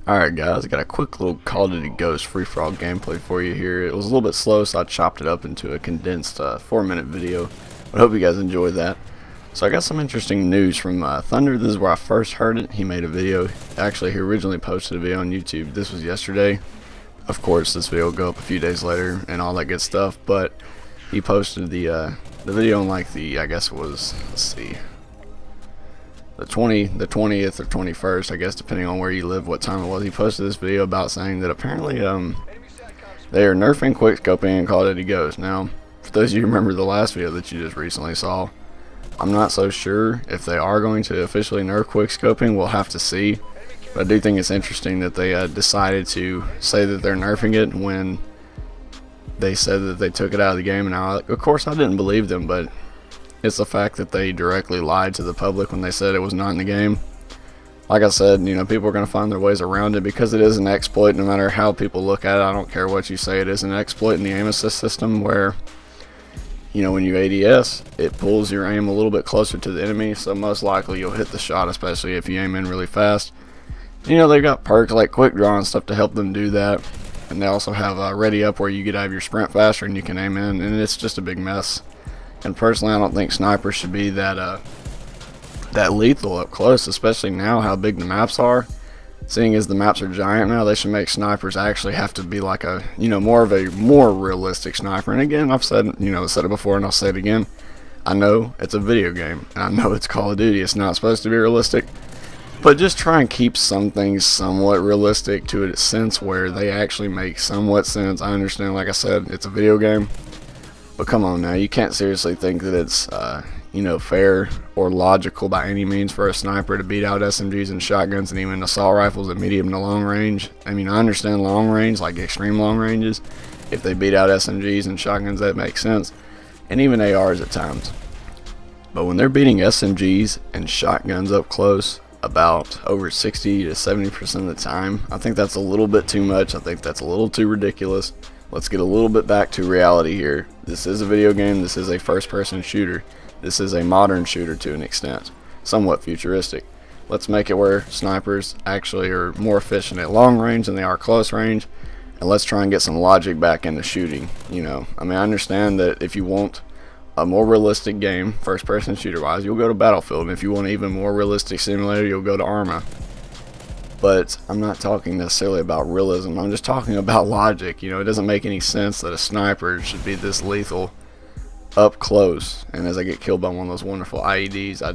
Alright guys, I got a quick little Call of Duty Ghost free-for-all gameplay for you here. It was a little bit slow, so I chopped it up into a condensed 4-minute video. But I hope you guys enjoyed that. So I got some interesting news from Thunder. This is where I first heard it. He made a video. Actually, he originally posted a video on YouTube. This was yesterday. Of course, this video will go up a few days later and all that good stuff. But he posted the video on like I guess it was, let's see, the 20th or 21st, I guess, depending on where you live, what time it was. He posted this video about saying that apparently they are nerfing quickscoping in Call of Duty Ghost. Now, for those of you who remember the last video that you just recently saw, I'm not so sure if they are going to officially nerf quickscoping. We'll have to see. But I do think it's interesting that they decided to say that they're nerfing it when they said that they took it out of the game. And now, of course, I didn't believe them, but it's the fact that they directly lied to the public when they said it was not in the game. Like I said, you know, people are going to find their ways around it because it is an exploit. No matter how people look at it, I don't care what you say, it is an exploit in the aim assist system where, you know, when you ADS, it pulls your aim a little bit closer to the enemy, so most likely you'll hit the shot, especially if you aim in really fast. You know, they've got perks like quick draw and stuff to help them do that. And they also have ready up where you get out of your sprint faster and you can aim in, and it's just a big mess. And personally, I don't think snipers should be that lethal up close, especially now how big the maps are. Seeing as the maps are giant now, they should make snipers actually have to be like a, you know, more realistic sniper. And again, I've said it before and I'll say it again. I know it's a video game and I know it's Call of Duty. It's not supposed to be realistic, but just try and keep some things somewhat realistic to a sense where they actually make somewhat sense. I understand, like I said, it's a video game. But come on now, you can't seriously think that it's, you know, fair or logical by any means for a sniper to beat out SMGs and shotguns and even assault rifles at medium to long range. I mean, I understand long range, like extreme long ranges. If they beat out SMGs and shotguns, that makes sense. And even ARs at times. But when they're beating SMGs and shotguns up close about over 60 to 70% of the time, I think that's a little bit too much. I think that's a little too ridiculous. Let's get a little bit back to reality here. This is a video game. This is a first-person shooter. This is a modern shooter to an extent, somewhat futuristic. Let's make it where snipers actually are more efficient at long range than they are close range, and let's try and get some logic back into shooting. You know, I mean, I understand that if you want a more realistic game, first-person shooter-wise, you'll go to Battlefield, and if you want an even more realistic simulator, you'll go to Arma. But I'm not talking necessarily about realism. I'm just talking about logic. You know, it doesn't make any sense that a sniper should be this lethal up close. And as I get killed by one of those wonderful IEDs, I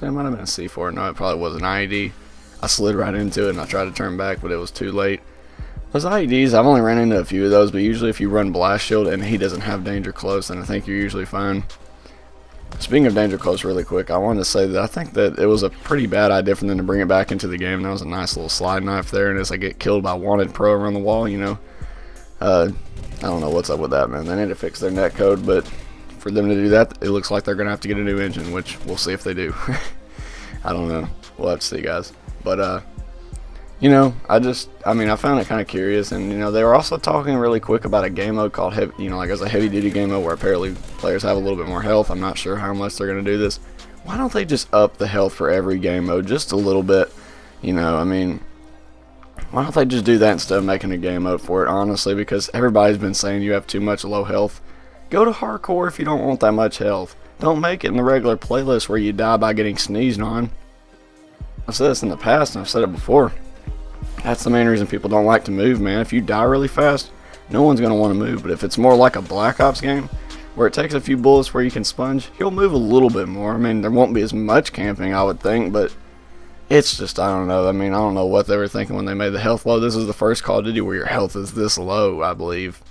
might have been a C4. No, it probably was an IED. I slid right into it and I tried to turn back, but it was too late. Those IEDs, I've only ran into a few of those, but usually if you run blast shield and he doesn't have danger close, then I think you're usually fine. Speaking of danger close really quick, I wanted to say that I think that it was a pretty bad idea for them to bring it back into the game. That was a nice little slide knife there, and as I get killed by Wanted Pro around the wall, you know, I don't know what's up with that, man. They need to fix their netcode, but for them to do that, it looks like they're going to have to get a new engine, which we'll see if they do. I don't know. We'll have to see, guys. But, you know, I found it kind of curious, and, you know, they were also talking really quick about a game mode called, you know, like as a heavy-duty game mode where apparently players have a little bit more health. I'm not sure how much they're going to do this. Why don't they just up the health for every game mode just a little bit? You know, I mean, why don't they just do that instead of making a game mode for it, honestly, because everybody's been saying you have too much low health. Go to hardcore if you don't want that much health. Don't make it in the regular playlist where you die by getting sneezed on. I've said this in the past, and I've said it before. That's the main reason people don't like to move, man. If you die really fast, no one's going to want to move. But if it's more like a Black Ops game, where it takes a few bullets where you can sponge, you'll move a little bit more. I mean, there won't be as much camping, I would think, but it's just, I don't know. I mean, I don't know what they were thinking when they made the health low. This is the first Call of Duty where your health is this low, I believe.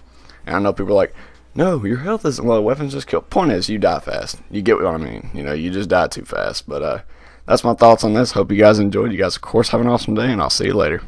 And I know people are like, no, your health isn't low. Weapons just kill. Point is, you die fast. You get what I mean. You know, you just die too fast. But that's my thoughts on this. Hope you guys enjoyed. You guys, of course, have an awesome day, and I'll see you later.